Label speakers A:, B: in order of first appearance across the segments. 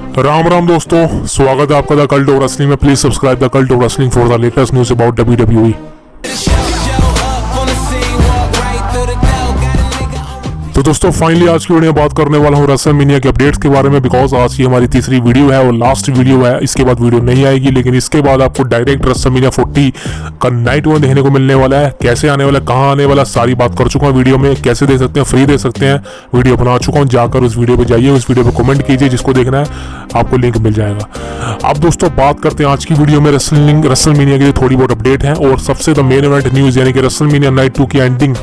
A: राम राम दोस्तों, स्वागत है आपका द कल्ट ऑफ रेसलिंग में। Please subscribe the cult of wrestling for the latest news about WWE। तो दोस्तों फाइनली आज की वीडियो में बात करने वाला हूँ रेसलमेनिया के अपडेट्स के बारे में, बिकॉज आज की हमारी तीसरी वीडियो है और लास्ट वीडियो है। इसके बाद वीडियो नहीं आएगी, लेकिन इसके बाद आपको डायरेक्ट रेसलमेनिया 40 का नाइट 1 देखने को मिलने वाला है। कैसे आने वाला है, कहाँ आने वाला, सारी बात कर चुका हूँ वीडियो में। कैसे दे सकते हैं, फ्री दे सकते हैं, वीडियो बना चुका हूँ। जाकर उस वीडियो पर जाइए, उस वीडियो पर कमेंट कीजिए, जिसको देखना है आपको लिंक मिल जाएगा। अब दोस्तों बात करते हैं आज की वीडियो में रेसलमेनिया की थोड़ी बहुत अपडेट है और सबसे द मेन इवेंट न्यूज़, यानी कि रेसलमेनिया नाइट 2 की एंडिंग,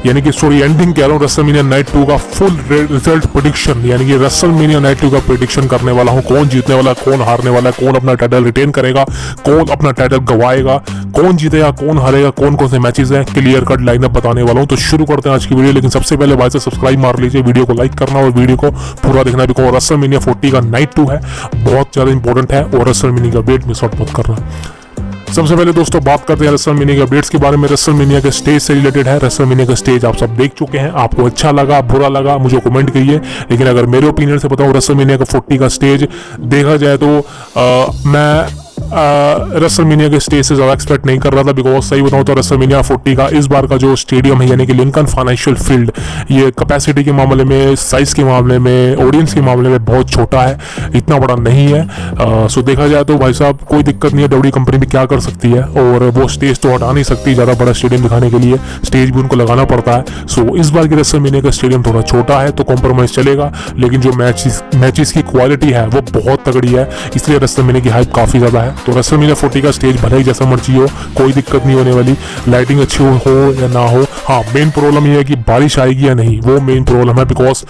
A: यानी कि सॉरी एंडिंग कह रहा हूँ, रेसलमेनिया नाइट 2 का फुल रिजल्ट प्रेडिक्शन, यानी कि रेसलमेनिया नाइट 2 का प्रेडिक्शन करने वाला हूँ। कौन जीतने वाला, कौन हारने वाला, कौन अपना टाइटल रिटेन करेगा, कौन अपना टाइटल गवाएगा, कौन जीतेगा, कौन हारेगा, कौन कौन से मैचेस हैं, क्लियर कट लाइनअप बताने वाला हूँ। तो शुरू करते हैं आज की वीडियो, लेकिन सबसे पहले भाई से सब्सक्राइब मार लीजिए, वीडियो को लाइक करना और वीडियो को पूरा देखना, बिकॉज रेसलमेनिया 40 का नाइट 2 है, बहुत ज़्यादा इंपॉर्टेंट है और रेसलमेनिया का अपडेट मिस आउट मत करना। सबसे पहले दोस्तों बात करते हैं रेसलमेनिया के अपडेट्स के बारे में। रेसलमेनिया के स्टेज से रिलेटेड है। रेसलमेनिया का स्टेज आप सब देख चुके हैं, आपको अच्छा लगा, बुरा लगा, मुझे कमेंट करिए। लेकिन अगर मेरे ओपिनियन से बताऊं, रेसलमेनिया का 40 का स्टेज देखा जाए तो मैं रेसलमेनिया के स्टेज से ज़्यादा एक्सपेक्ट नहीं कर रहा था, बिकॉज सही बताऊं तो रेसलमेनिया 40 का इस बार का जो स्टेडियम है, यानी कि लिंकन फाइनेंशियल फील्ड, ये कैपेसिटी के मामले में, साइज़ के मामले में, ऑडियंस के मामले में बहुत छोटा है, इतना बड़ा नहीं है। सो देखा जाए तो भाई साहब कोई दिक्कत नहीं है, डब्ल्यू कंपनी भी क्या कर सकती है, और वो स्टेज तो हटा नहीं सकती, ज़्यादा बड़ा स्टेडियम दिखाने के लिए स्टेज भी उनको लगाना पड़ता है। सो इस बार की रेसलमेनिया का स्टेडियम थोड़ा छोटा है तो कॉम्प्रोमाइज़ चलेगा, लेकिन जो मैचेस की क्वालिटी है वो बहुत तगड़ी है, इसलिए रेसलमेनिया की हाइप काफ़ी ज़्यादा है। तो रेसलमेनिया 40 का स्टेज भले ही जैसा मर्जी हो, कोई दिक्कत नहीं होने वाली, लाइटिंग अच्छी हो या ना हो। हाँ, मेन प्रॉब्लम ये है कि बारिश आएगी या नहीं, वो मेन प्रॉब्लम है, बिकॉज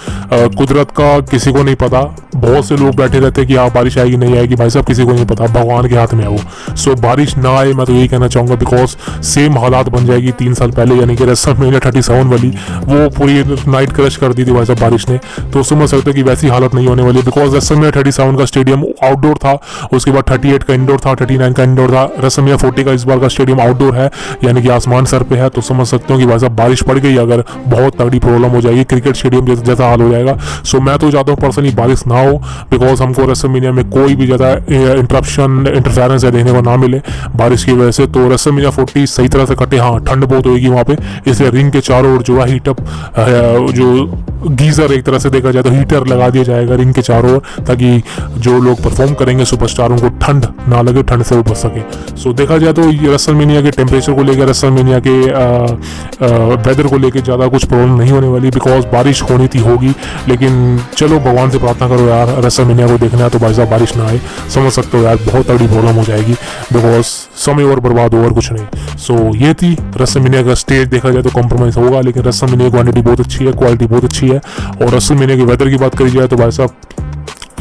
A: कुदरत का किसी को नहीं पता। बहुत से लोग बैठे रहते हैं कि हाँ बारिश आएगी नहीं आएगी, भाई साहब किसी को नहीं पता, भगवान के हाथ में है वो। सो बारिश ना आए, मैं तो यही कहना चाहूँगा, बिकॉज सेम हालात बन जाएगी 3 साल पहले, यानी कि रेसलमेनिया 37 वाली, वो पूरी नाइट क्रश कर दी थी भाई साहब बारिश ने। तो समझ सकते हो कि वैसी हालत नहीं होने वाली, बिकॉज रेसलमेनिया 37 का स्टेडियम आउटडोर था, उसके बाद 38 का इंडोर था, 39 का इंडोर था। रेसलमेनिया 40 का इस बार का स्टेडियम आउटडोर है, यानी कि आसमान सर पे है। तो समझ सकते हो कि भाई साहब बारिश पड़ गई अगर, बहुत तगड़ी प्रॉब्लम हो जाएगी, क्रिकेट स्टेडियम जैसा हाल हो जाएगा। सो मैं तो चाहता हूँ पर्सनली बारिश ना हो, बिकॉज हमको रेसलमेनिया में कोई भी ज़्यादा इंटरप्शन इंटरफेरेंस देखने को ना मिले बारिश की वजह से। तो रेसलमेनिया 40 सही तरह से कटे। हाँ, ठंड बहुत होगी वहाँ पे, इसलिए रिंग के चारों ओर जो है हीटअप, जो गीजर एक तरह से देखा जाए तो हीटर लगा दिया जाएगा रिंग के चारों ओर, ताकि जो लोग परफॉर्म करेंगे सुपरस्टारों को ठंड ना लगे, ठंड से वो बच सके। सो देखा जाए तो रेसलमेनिया के टेम्परेचर को लेकर, रेसलमेनिया के वेदर को लेकर ज़्यादा कुछ प्रॉब्लम नहीं होने वाली, बिकॉज बारिश होनी थी होगी। लेकिन चलो भगवान से प्रार्थना करो यार, रेसलमेनिया को देखना है तो भाई साहब बारिश ना आए। समझ सकते हो यार, बहुत तगड़ी प्रॉब्लम हो जाएगी, बिकॉज समय और बर्बाद हो और कुछ नहीं। सो ये थी रेसलमेनिया का स्टेज। देखा जाए तो कॉम्प्रोमाइज़ होगा, लेकिन रेसलमेनिया की क्वांटिटी बहुत अच्छी है, क्वालिटी बहुत अच्छी है। और रेसलमेनिया के वेदर की बात करी जाए तो भाई साहब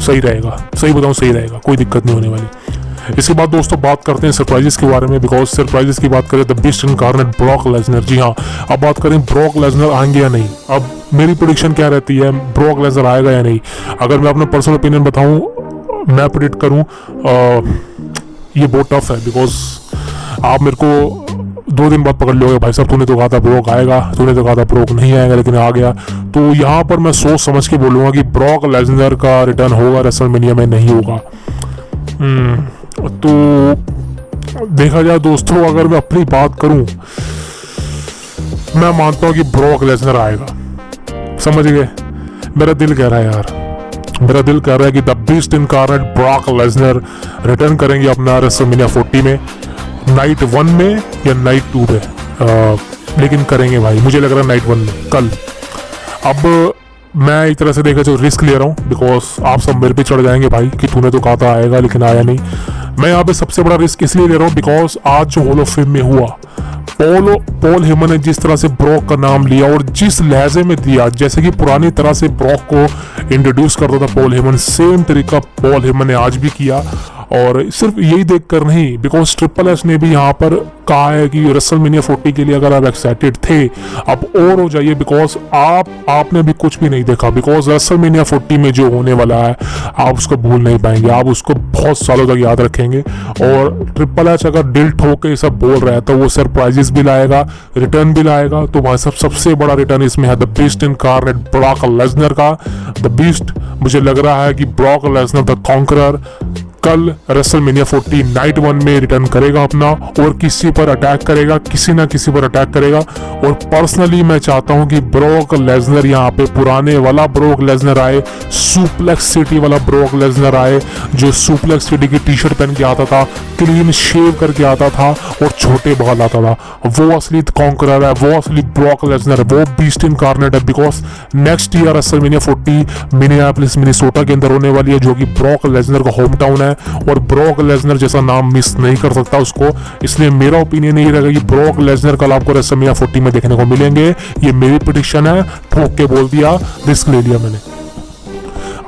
A: सही रहेगा, सही बताऊँ सही रहेगा, कोई दिक्कत नहीं होने वाली। इसके बाद दोस्तों बात करते हैं सरप्राइजेस के बारे में, बिकॉज सरप्राइजेस की बात करें the beast incarnate Brock Lesnar. जी हाँ, अब बात करें ब्रॉक लेसनर आएंगे या नहीं। अब मेरी प्रेडिक्शन क्या रहती है, ब्रॉक लेसनर आएगा या नहीं। अगर मैं अपना पर्सनल ओपिनियन बताऊं, मैं प्रेडिक्ट करूं, ये बहुत टफ है, बिकॉज आप मेरे को 2 दिन बाद पकड़ लोगे, भाई साहब तूने तो कहा था ब्रॉक आएगा, तूने तो कहा था ब्रॉक नहीं आएगा, लेकिन आ गया। तो यहाँ पर मैं सोच समझ के बोलूँगा कि ब्रॉक लेसनर का रिटर्न होगा, रेसलमेनिया में नहीं होगा। तो देखा जाए दोस्तों, अगर मैं अपनी बात करूं, मैं मानता हूं कि ब्रॉक लेसनर आएगा। समझ गए, मेरा दिल कह रहा है यार, मेरा दिल कह रहा है कि the beast incarnate Brock Lesnar return करेंगे अपना रेसलमेनिया 40 में, नाइट 1 में या नाइट 2 में, लेकिन करेंगे भाई, मुझे लग रहा है नाइट 1 में कल। अब मैं एक तरह से देखा जो रिस्क ले रहा हूँ, बिकॉज आप सब मेरे पे चढ़ जाएंगे भाई कि तूने तो कहा था आएगा लेकिन आया नहीं। मैं यहाँ पे सबसे बड़ा रिस्क इसलिए ले रहा हूँ, बिकॉज आज जो हॉल ऑफ फेम में हुआ, पॉल हेमन ने जिस तरह से ब्रॉक का नाम लिया और जिस लहजे में दिया, जैसे कि पुरानी तरह से ब्रॉक को इंट्रोड्यूस करता था पॉल हेमन, सेम तरीका पॉल हेमन ने आज भी किया। और सिर्फ यही देख कर नहीं, बिकॉज ट्रिपल एच ने भी यहाँ पर कहा है कि रेसलमेनिया 40 के लिए अगर आप एक्साइटेड थे अब और हो जाइए, बिकॉज आपने भी कुछ भी नहीं देखा। बिकॉज रेसलमेनिया 40 में जो होने वाला है आप उसको भूल नहीं पाएंगे, आप उसको बहुत सालों तक याद रखेंगे। और ट्रिपल एच अगर दिल ठोक के सब बोल रहा है तो वो सरप्राइजेस भी लाएगा, रिटर्न भी लाएगा। तो भाई साहब सबसे बड़ा रिटर्न इसमें है the beast incarnate Brock Lesnar का। द बीस्ट मुझे लग रहा है कि ब्रॉक लेसनर द कॉन्करर कल रेसलमेनिया 40 नाइट 1 में रिटर्न करेगा अपना और किसी पर अटैक करेगा, किसी ना किसी पर अटैक करेगा। और पर्सनली मैं चाहता हूं कि ब्रॉक लेसनर यहाँ पे पुराने वाला ब्रॉक लेसनर आए, सुप्लेक्स सिटी वाला ब्रॉक लेसनर आए, जो सुप्लेक्स सिटी की टी शर्ट पहन के आता था, क्लीन शेव करके आता था और छोटे बाल आता था। वो असली कॉन्करर है, वो असली ब्रॉक लेसनर है, वो बीस्ट इनकार्नेट है। Because next year WrestleMania 40 Minneapolis Minnesota के अंदर होने वाली है, जो कि ब्रॉक लेसनर का होम टाउन है और ब्रॉक लेसनर जैसा नाम मिस नहीं कर सकता उसको। इसलिए मेरा ओपिनियन यही रहेगा कि ब्रॉक लेसनर कल आपको रेसलमेनिया 40 में देखने को मिलेंगे। ये मेरी प्रेडिक्शन है, ठोक के बोल दिया, रिस्क ले लिया मैंने।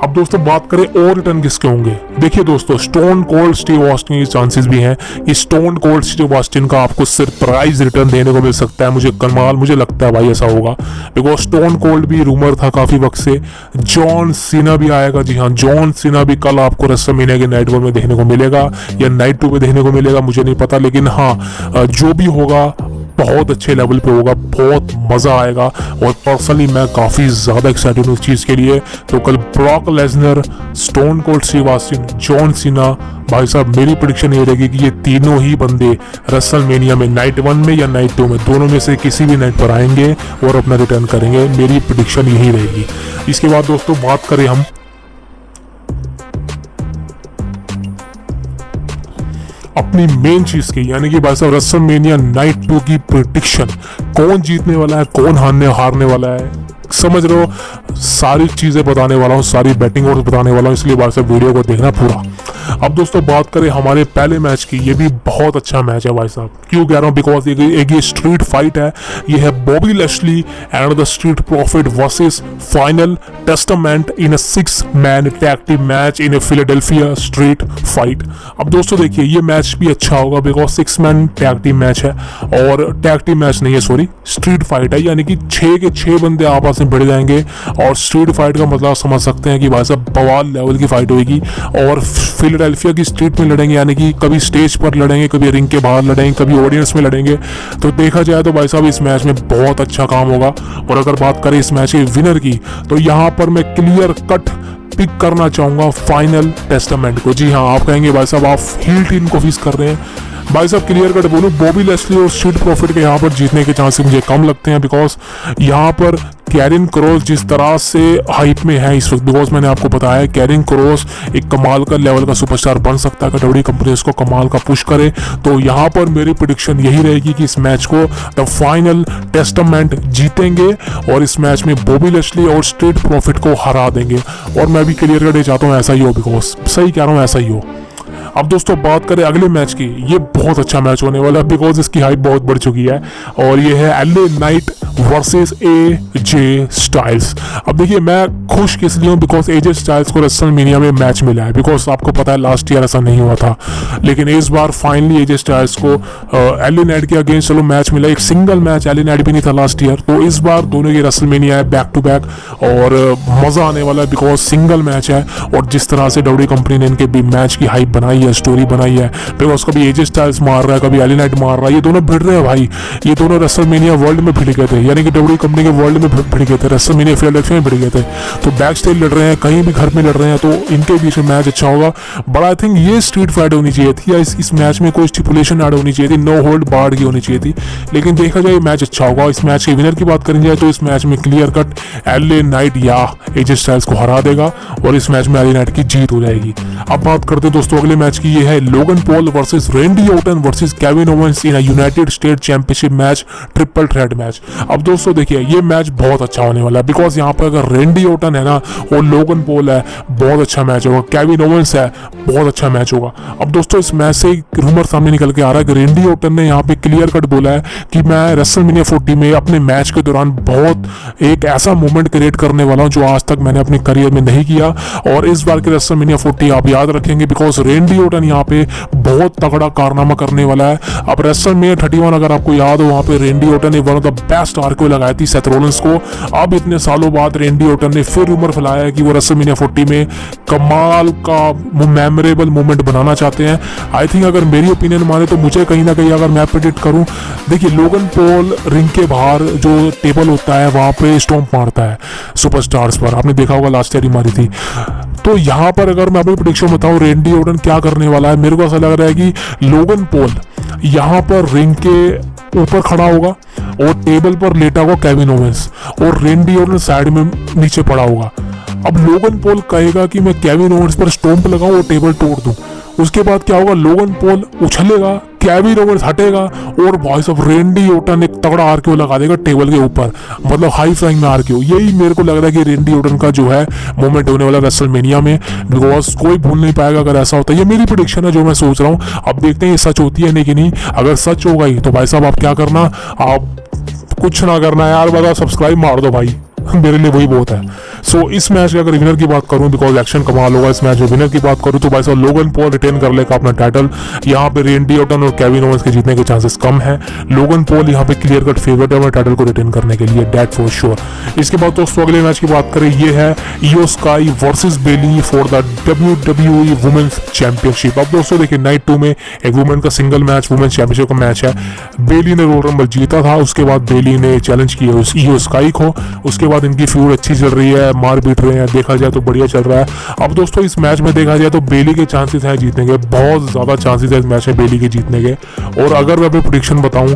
A: अब दोस्तों बात करें और रिटर्न किसके होंगे। देखिए दोस्तों, स्टोन कोल्ड स्टीव ऑस्टिन के चांसेस भी हैं कि स्टोन कोल्ड स्टीव ऑस्टिन का आपको सरप्राइज रिटर्न देने को मिल सकता है। मुझे लगता है भाई ऐसा होगा, बिकॉज स्टोन कोल्ड भी रूमर था काफी वक्त से। जॉन सीना भी आएगा, जी हाँ, जॉन सीना भी कल आपको रेसलमेनिया के नाइट 1 में देखने को मिलेगा या नाइट 2 में देखने को मिलेगा, मुझे नहीं पता। लेकिन हाँ, जो भी होगा बहुत अच्छे लेवल पे होगा, बहुत मजा आएगा। और पर्सनली मैं काफी ज्यादा एक्साइटेड हूँ उस चीज के लिए। तो कल Brock Lesnar, stone cold Steve Austin, John Cena, भाई साहब मेरी प्रेडिक्शन ये रहेगी कि ये तीनों ही बंदे रेसलमेनिया में नाइट 1 में या नाइट 2 में, दोनों में से किसी भी नाइट पर आएंगे और अपना रिटर्न करेंगे। मेरी प्रेडिक्शन यही रहेगी। इसके बाद दोस्तों बात करें हम अपनी मेन चीज की, यानी कि भाई साहब रेसलमेनिया नाइट 2 की प्रेडिक्शन, कौन जीतने वाला है, कौन हारने वाला है, समझ रहे हो, सारी चीजें बताने वाला हूँ, सारी बैटिंग और बताने वाला हूँ। इसलिए भाई साहब वीडियो को देखना पूरा। अब दोस्तों बात करें हमारे पहले मैच की, ये भी बहुत अच्छा मैच है भाई साहब। क्यों कह रहा हूँ, बिकॉज एक ये स्ट्रीट फाइट है। ये है Bobby Lashley and the street profit versus final testament in a 6-man tag team match in Philadelphia street fight. अब दोस्तों देखिए, ये मैच भी अच्छा होगा because 6-man tag team match है, और टैग टीम मैच नहीं है, सॉरी, स्ट्रीट फाइट है। यानी कि 6 के 6 बंदे आपस में भिड़ जाएंगे। और स्ट्रीट फाइट का मतलब समझ सकते हैं कि भाई साहब बवाल लेवल की फाइट होगी। और फिलाडेल्फिया की स्ट्रीट में लड़ेंगे, यानी कि कभी स्टेज पर लड़ेंगे, कभी रिंग के बाहर लड़ेंगे, कभी ऑडियंस में लड़ेंगे। तो देखा जाए तो भाई साहब इस मैच में बहुत अच्छा काम होगा। और अगर बात करें इस मैच के विनर की, तो यहाँ पर मैं क्लियर कट पिक करना चाहूंगा फाइनल टेस्टामेंट को। जी हाँ, आप कहेंगे भाई साहब आप हील टीम को फेस कर रहे हैं। भाई साहब क्लियर कट बोलूं, बॉबी लैशली और स्ट्रीट प्रॉफिट के यहाँ पर जीतने के चांसेस मुझे कम लगते हैं। बिकॉज यहाँ पर कैरिन क्रॉस जिस तरह से हाइप में है इस वक्त, बिकॉज मैंने आपको बताया कैरिन क्रॉस एक कमाल का लेवल का सुपरस्टार बन सकता है अगर डब्ल्यूडब्ल्यूई कंपनी उसको कमाल का पुश करे। तो यहाँ पर मेरी प्रेडिक्शन यही रहेगी कि इस मैच को द फाइनल टेस्टामेंट जीतेंगे और इस मैच में बॉबी लैशली और स्ट्रीट प्रॉफिट को हरा देंगे। और मैं भी क्लियर कट चाहता हूँ ऐसा ही हो, बिकॉज सही कह रहा हूँ, ऐसा ही हो। अब दोस्तों बात करें अगले मैच की, ये बहुत अच्छा मैच होने वाला है बिकॉज इसकी हाइप बहुत बढ़ चुकी है। और ये है LA night versus AJ Styles. अब देखिए मैं खुश किस लिए हूँ, बिकॉज एजे स्टाइल्स को रेसलमेनिया में मैच मिला है। बिकॉज आपको पता है लास्ट ईयर ऐसा नहीं हुआ था, लेकिन इस बार फाइनली एजे स्टाइल्स को एलए नाइट के अगेंस्ट चलो मैच मिला। एक सिंगल मैच एलए नाइट भी नहीं था लास्ट ईयर, तो इस बार दोनों की रेसलमेनिया है बैक टू बैक और मजा आने वाला है बिकॉज सिंगल मैच है। और जिस तरह से डब्ल्यूडब्ल्यूई कंपनी ने इनके भी मैच की हाइप बनाई है, स्टोरी बनाई है, बिकॉज कभी एजे स्टाइल्स मार रहा है, कभी एलए नाइट मार रहा है, ये दोनों भिड़ रहे हैं भाई। ये दोनों रेसलमेनिया वर्ल्ड में भिड़ गए थे, यानी कि डब्ल्यूडब्ल्यूई कंपनी के वर्ल्ड में भिड़ गए थे, रेसलमेनिया फिलाडेल्फिया में भिड़ गए थे। तो बैक स्टेज लड़ रहे हैं, कहीं भी घर में लड़ रहे हैं, तो इनके बीच में मैच अच्छा होगा। बट आई थिंक ये स्ट्रीट फाइट होनी चाहिए थी, या इस मैच में कोई स्टिपुलेशन ऐड होनी चाहिए थी, नो होल्ड बार्ड की होनी चाहिए थी। लेकिन देखा जाए मैच अच्छा होगा। इस मैच के विनर की बात करें जाए तो इस मैच में क्लियर कट एलए नाइट या एजे स्टाइल्स को हरा देगा और इस मैच में एलए नाइट की जीत हो जाएगी। अब बात करते हैं दोस्तों अगले मैच की, ये है Logan Paul versus रेंडी Orton versus Kevin Owens in United state championship match, triple threat match. अब दोस्तों देखिए ये मैच बहुत अच्छा होने वाला है बिकॉज यहाँ पर अगर रेंडी ऑर्टन है ना और लोगन पॉल है, बहुत अच्छा मैच होगा। केविन ओवेंस है, बहुत अच्छा मैच होगा। अब दोस्तों इस मैच से रूमर सामने निकल के आ रहा है कि रेंडी ऑर्टन ने यहाँ पे क्लियर कट बोला है कि मैं रेसलमेनिया 40 में अपने मैच के दौरान बहुत एक ऐसा मोमेंट क्रिएट करने वाला हूँ जो आज तक मैंने अपने करियर में नहीं किया। और इस बार के रेसलमेनिया 40 आप याद रखेंगे बिकॉज रेंडी ओटन यहाँ पे बहुत तगड़ा कारनामा करने वाला है। अब रेसलमेनिया 31 अगर आपको याद हो, वहाँ पे रेंडी ओटन ने one of the best RQ लगाई थी सेथ रोलिंस को। अब इतने सालों बाद रेंडी ओटन ने फिर रूमर फैलाया है कि वो रेसलमेनिया 40 में कमाल का मेमोरेबल मोमेंट बनाना चाहते हैं। आई थिंक अगर मेरी ओपिनियन माने तो मुझे कहीं ना कहीं अगर मैं प्रेडिक्ट करूं, देखिए लोगन पॉल रिंग के बाहर जो टेबल होता है वहाँ पे स्टॉम्प मारता है सुपरस्टार्स पर, आपने देखा होगा लास्ट ईयर ही मारी थी। तो यहाँ पर अगर मैं अपनी प्रेडिक्शन बताऊं रेंडी ओटन क्या करने वाला है, मेरे को ऐसा लग रहा है कि लोगन पॉल यहाँ पर रिंग के ऊपर खड़ा होगा और टेबल पर लेटा होगा केविन ओवेंस, और रेंडी ओटन साइड में नीचे पड़ा होगा। अब लोगन पॉल कहेगा कि मैं केविन ओवेंस पर स्टॉम्प लगाऊं और टेबल तोड़ दूं। उसके बाद क्या होगा, लोगन पॉल उछलेगा, केविन ओवेंस हटेगा और वॉइस ऑफ रेंडी ओटन एक तगड़ा आरक्यू लगा देगा टेबल के ऊपर, मतलब हाई फ्लाइंग में आरक्यू। यही मेरे को लग रहा है कि रेंडी ओटन का जो है मोमेंट होने वाला रेसलमेनिया में, बिकॉज कोई भूल नहीं पाएगा अगर ऐसा होता है। ये मेरी प्रेडिक्शन है जो मैं सोच रहा हूँ। अब देखते हैं ये सच होती है नहीं कि नहीं। अगर सच होगा ही तो भाई साहब आप क्या करना, आप कुछ ना करना यार, बता सब्सक्राइब मार दो भाई, मेरे लिए वही बहुत है। सो इस मैच के अगर विनर की बात करूं, बिकॉज एक्शन कमाल होगा इस मैच में, विनर की बात करूं तो भाई साहब लोगन पॉल रिटेन कर लेगा अपना टाइटल। यहाँ पे रेंडी ओटन और केविन ओवेंस के जीतने के चांसेस कम है। लोगन पॉल यहाँ पे क्लियर कट फेवरेट है अपने टाइटल को रिटेन करने के लिए, दैट फॉर श्योर। इसके बाद दोस्तों अगले मैच की बात करें, ये है Iyo Sky versus Bayley for the WWE women's championship. अब दोस्तों देखिए नाइट 2 में एक वुमेन का सिंगल मैच, वुमेन्स चैंपियनशिप का मैच है। बेली ने रोयल रंबल जीता था, उसके बाद बेली ने चैलेंज किया इयो स्काई को। उसके बाद इनकी फ्यूड अच्छी चल रही है, मार पीट रहे हैं, देखा जाए तो बढ़िया चल रहा है। अब दोस्तों इस मैच में देखा जाए तो बेली के चांसेस हैं जीतने के, बहुत ज़्यादा चांसेस है इस मैच में बेली के जीतने के। और अगर मैं अपनी प्रेडिक्शन बताऊं,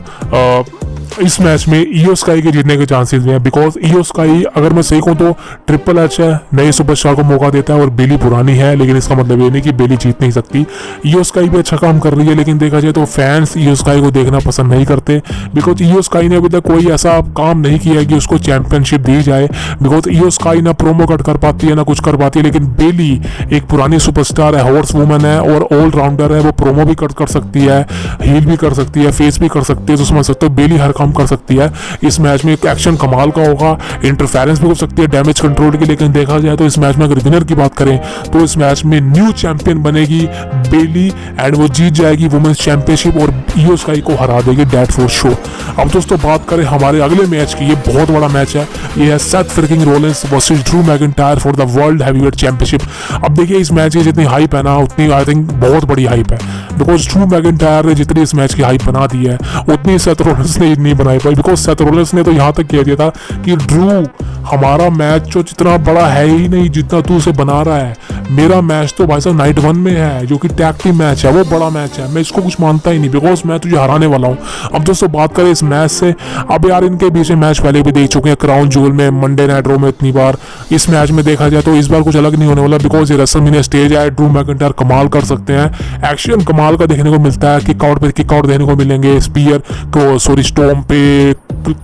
A: इस मैच में इयो स्काई के जीतने के चांसेस भी हैं, बिकॉज इयो स्काई अगर मैं सही कहूँ तो ट्रिपल एच है, नए सुपरस्टार को मौका देता है, और बेली पुरानी है, लेकिन इसका मतलब ये नहीं कि बेली जीत नहीं सकती। इयो स्काई भी अच्छा काम कर रही है, लेकिन देखा जाए तो फैंस इयो स्काई को देखना पसंद नहीं करते, बिकॉज इयो स्काई ने अभी तक कोई ऐसा काम नहीं किया है कि उसको चैंपियनशिप दी जाए। बिकॉज इयो स्काई ना प्रोमो कट कर पाती है ना कुछ कर पाती है, लेकिन बेली एक पुरानी सुपरस्टार है, हॉर्स वुमन है और ऑलराउंडर है। वो प्रोमो भी कट कर सकती है, हील भी कर सकती है, फेस भी कर सकती है, तो समझ सकते हो बेली हर काम कर सकती है। इस मैच में एक्शन कमाल का होगा, इंटरफेरेंस भी हो सकती है डैमेज कंट्रोल की, लेकिन देखा जाए तो इस मैच में अगर विनर की बात करें तो इस मैच में न्यू चैंपियन बनेगी बेली, एंड वो जीत जाएगी वुमेन्स चैंपियनशिप और इयो स्काई को हरा देगी, दैट फॉर श्योर। अब दोस्तों बात करें हमारे अगले मैच की, ये बहुत बड़ा मैच है, ये है Seth fricking Rollins versus Drew McIntyre for the world heavyweight championship. अब देखिए इस मैच की जितनी हाइप है ना, उतनी आई थिंक बहुत बड़ी हाइप है, बिकॉज ड्रू मैकिंटायर ने जितनी इस मैच की हाइप बना दी है उतनी सेथ रोलिंस ने नहीं बनाई पाई। बिकॉज सेथ रोलिंस ने तो यहाँ तक कह दिया था कि ड्रू हमारा मैच जो जितना बड़ा है ही नहीं जितना तू उसे बना रहा है, मेरा मैच तो भाई साहब नाइट 1 में है जो कि टैग टीम मैच है, वो बड़ा मैच है, मैं इसको कुछ मानता ही नहीं, बिकॉज मैं तुझे हराने वाला हूँ। अब दोस्तों बात करें इस मैच से, अब यार इनके बीच में मैच पहले भी देख चुके हैं, क्राउन ज्वेल में, मंडे नाइट रॉ में इतनी बार। इस मैच में देखा जाए तो इस बार कुछ अलग नहीं होने वाला, बिकॉज ये रेसलमेनिया स्टेज है, ड्रू मैकिंटायर कमाल कर सकते हैं, एक्शन कमाल का देखने को मिलता है, किक आउट पे किक आउट देखने को मिलेंगे, स्पीयर को सॉरी स्टॉम्प पे,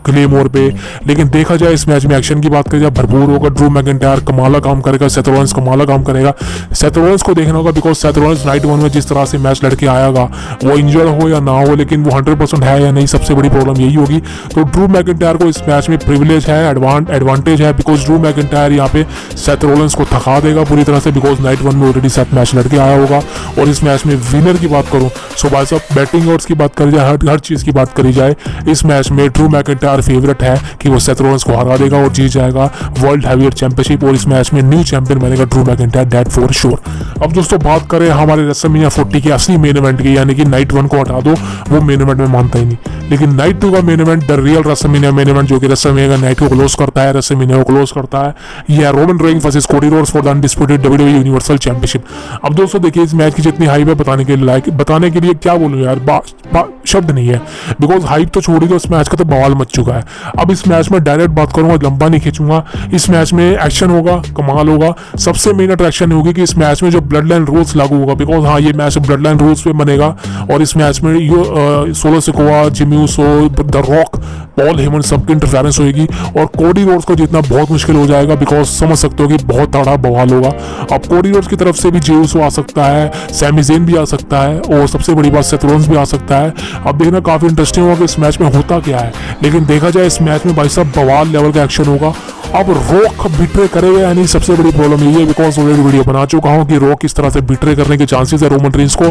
A: क्लेमोर पे। लेकिन देखा जाए इस मैच में एक्शन की बात करें जाए भरपूर होगा, ड्रू मैकिंटायर कमाल काम करेगा, सेथ रोलिंस कमाल काम करेगा। सेथ रोलिंस को देखना होगा, बिकॉज सेथ रोलिंस नाइट 1 में जिस तरह से मैच लड़के आएगा, वो इंजर्ड हो या ना हो, लेकिन वो 100% है या नहीं, सबसे बड़ी प्रॉब्लम यही होगी। तो ड्रू मैकिंटायर को इस मैच में प्रिविलेज है, एडवांटेज है, बिकॉज ड्रू मैकिंटायर यहाँ पे सेथ रोलिंस को थका देगा पूरी तरह से, बिकॉज नाइट 1 में ऑलरेडी 7 मैच लड़के आया होगा। और इस मैच में विनर की बात करूँ, सो भाई साहब बैटिंग ऑड्स की बात करी जाए, हर चीज़ की बात करी जाए, इस मैच में ड्रू मैकिंटायर फेवरेट है कि वो सेथ रोलिंस को हरा देगा और जीत जाएगा वर्ल्ड हैवीवेट चैंपियनशिप, और इस मैच में न्यू चैंपियन बनेगा Drew McIntyre, that for sure. अब दोस्तों बात करें हमारे रेसलमेनिया 40 के असली मेन इवेंट की, यानी कि नाइट 1 को हटा दो, वो मेन इवेंट में मानता ही नहीं, लेकिन नाइट 2 का main event, the real WrestleMania main event, जो कि रेसलमेनिया नाइट को क्लोज करता है, रेसलमेनिया को क्लोज करता है, ये Roman Reigns versus Cody Rhodes for the undisputed WWE universal championship. अब दोस्तों देखिए इस मैच की जितनी हाइप है बताने के लिए क्या बोलूं यार, शब्द नहीं है, बिकॉज हाइप तो छोड़ी दो, इस मैच का तो बवाल मच चुका है। अब इस मैच में डायरेक्ट बात करूंगा, लंबा नहीं खींचूंगा, इस मैच में एक्शन होगा, कमाल होगा। सबसे मेन अट्रैक्शन होगी कि इस मैच में जो ब्लड लाइन रूल्स लागू होगा, बिकॉज हाँ ये मैच ब्लड लाइन रूल्स पे बनेगा, और इस मैच में solo Sikoa, Jimmy Uso, the rock, Paul Heyman सबकी इंटरफेरेंस होगी, और कोडी रोड्स को जीतना बहुत मुश्किल हो जाएगा, बिकॉज समझ सकते हो कि बहुत तगड़ा बवाल होगा। अब कोडी रोड्स की तरफ से भी जे ऊसो आ सकता है, सैमी ज़ेन भी आ सकता है, और सबसे बड़ी बात सेथ रोलिंस भी आ सकता है। अब देखना काफी इंटरेस्टिंग होगा कि इस मैच में होता क्या है, लेकिन देखा जाए इस मैच में भाई साहब बवाल लेवल का एक्शन होगा। अब रॉक बिट्रे करेगा या नहीं, सबसे बड़ी प्रॉब्लम यही है, बिकॉज ऑलरेडी वीडियो वीडियो बना चुका हूँ कि रॉ किस तरह से बिट्रे करने के चांसेस है रोमन रेंस को,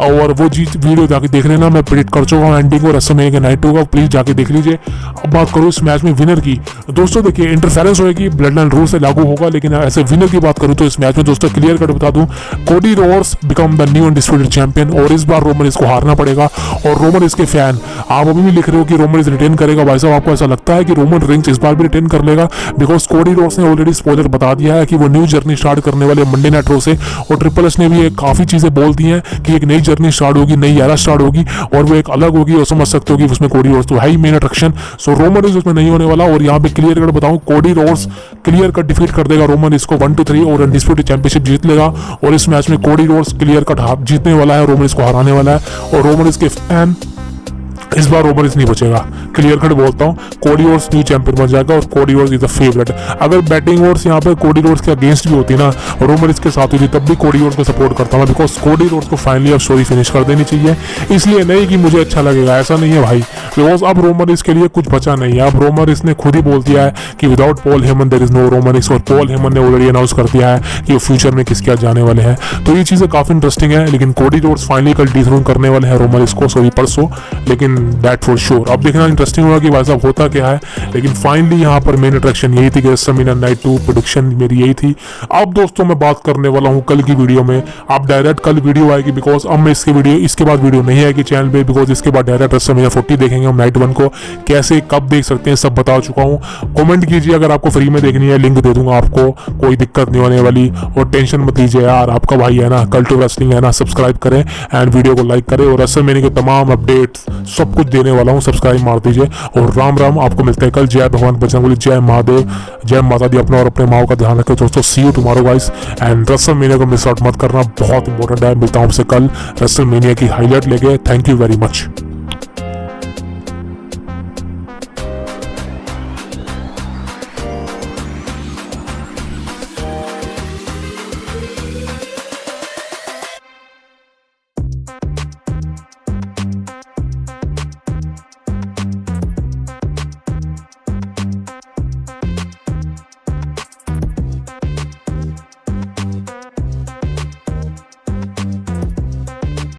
A: और वो वीडियो जाके देख लेना। मैं प्रेडिक्ट कर चुका हूँ एंडिंग और रेसलमेनिया के नाइट 2 का, प्लीज जाके देख लीजिए। अब बात करूँ इस मैच में विनर की, दोस्तों देखिए इंटरफेरेंस होगी, ब्लड लाइन रूल से लागू होगा, लेकिन ऐसे विनर की बात करूँ तो इस मैच में दोस्तों क्लियर कट बता दूं, Cody Rhodes become the new undisputed champion, और इस बार रोमन इसको हारना पड़ेगा। और रोमन इसके फैन आप अभी भी लिख रहे हो कि रोमन इस रिटेन करेगा, भाई साहब आपको ऐसा लगता है कि रोमन रिंग्स इस बार भी रिटेन कर लेगा? बिकॉज कोडी रोड्स ने ऑलरेडी स्पॉइलर बता दिया है कि वो न्यू जर्नी स्टार्ट करने वाले मंडे नाइट रॉ से, और ट्रिपल एच ने भी काफी चीजें बोल दी हैं कि एक नई जर्नी स्टार्ट होगी, नई एरा स्टार्ट होगी, और वो एक अलग होगी, और समझ सकते हो कि उसमें कोडी रोड्स तो है ही मेन अट्रैक्शन। सो रोमन रिंग्स उसमें नहीं होने वाला, और यहाँ पे क्लियर कट बताऊं Cody Rhodes clear cut defeat कर देगा रोमन इसको 1-3 और अनडिस्प्यूटेड चैंपियनशिप जीत लेगा। और इस मैच में कोडी रोड्स क्लियर कट जीतने वाला है, रोमन इसको हराने वाला है, और रोमन इसके फैन इस बार रोमन नहीं बचेगा, क्लियर कट बोलता हूँ, कोडी रोड्स न्यू चैंपियन बन जाएगा, और Cody Rhodes is the favourite. अगर बैटिंग ओवर्स यहाँ पर कोडी रोड्स के अगेंस्ट भी होती ना, रोमन इसके साथ होती, तब भी कोडी रोड्स को सपोर्ट करता हूँ, बिकॉज कोडी रोड्स को फाइनली अब स्टोरी फिनिश कर देनी चाहिए। इसलिए नहीं कि मुझे अच्छा लगेगा, ऐसा नहीं है भाई, बिकॉज अब रोमन इसके लिए कुछ बचा नहीं है। अब रोमन इसने खुद ही बोल दिया है कि without Paul Heyman there is no Roman इस, और पॉल हेमन ने ऑलरेडी अनाउंस कर दिया है कि वो फ्यूचर में किसके साथ जाने वाले हैं। तो ये चीज़ें काफी इंटरेस्टिंग है, लेकिन कोडी रोड्स फाइनली कल डिथ्रोन करने वाले हैं रोमन इसको, सॉरी परसों, लेकिन दैट फॉर श्योर। अब देखना इंटरेस्टिंग होगा कि भाई साहब होता क्या है, लेकिन फाइनली यहाँ पर मेन अट्रैक्शन यही थी कि रेसलमेनिया नाइट 2 प्रेडिक्शन मेरी यही थी। अब दोस्तों मैं बात करने वाला हूँ कल की वीडियो में, आप डायरेक्ट कल वीडियो आएगी, बिकॉज अब मैं इसके बाद वीडियो नहीं आएगी चैनल पे, बिकॉज इसके बाद डायरेक्ट रेसलमेनिया 40 देखेंगे हम नाइट 1 को, कैसे कब देख सकते हैं सब बता चुका हूँ। कमेंट कीजिए अगर आपको फ्री में देखनी है, लिंक दे दूंगा आपको, कोई दिक्कत नहीं होने वाली, और टेंशन मत लीजिए यार, आपका भाई है ना, कल्ट ऑफ रेसलिंग है ना, सब्सक्राइब करें एंड वीडियो को लाइक करें, और रेसलमेनिया के तमाम अपडेट्स सब कुछ देने वाला हूँ, सब्सक्राइब मार दीजिए। और राम राम, आपको मिलते हैं कल। जय भगवान बजरंगबली, जय महादेव, जय माता दी। अपना और अपने माओ का ध्यान रखें दोस्तों। See you tomorrow guys, and WrestleMania को मिस आउट मत करना, बहुत इंपॉर्टेंट है। मिलता हूं आपसे कल रेसलमेनिया की हाईलाइट लेके। Thank you very much.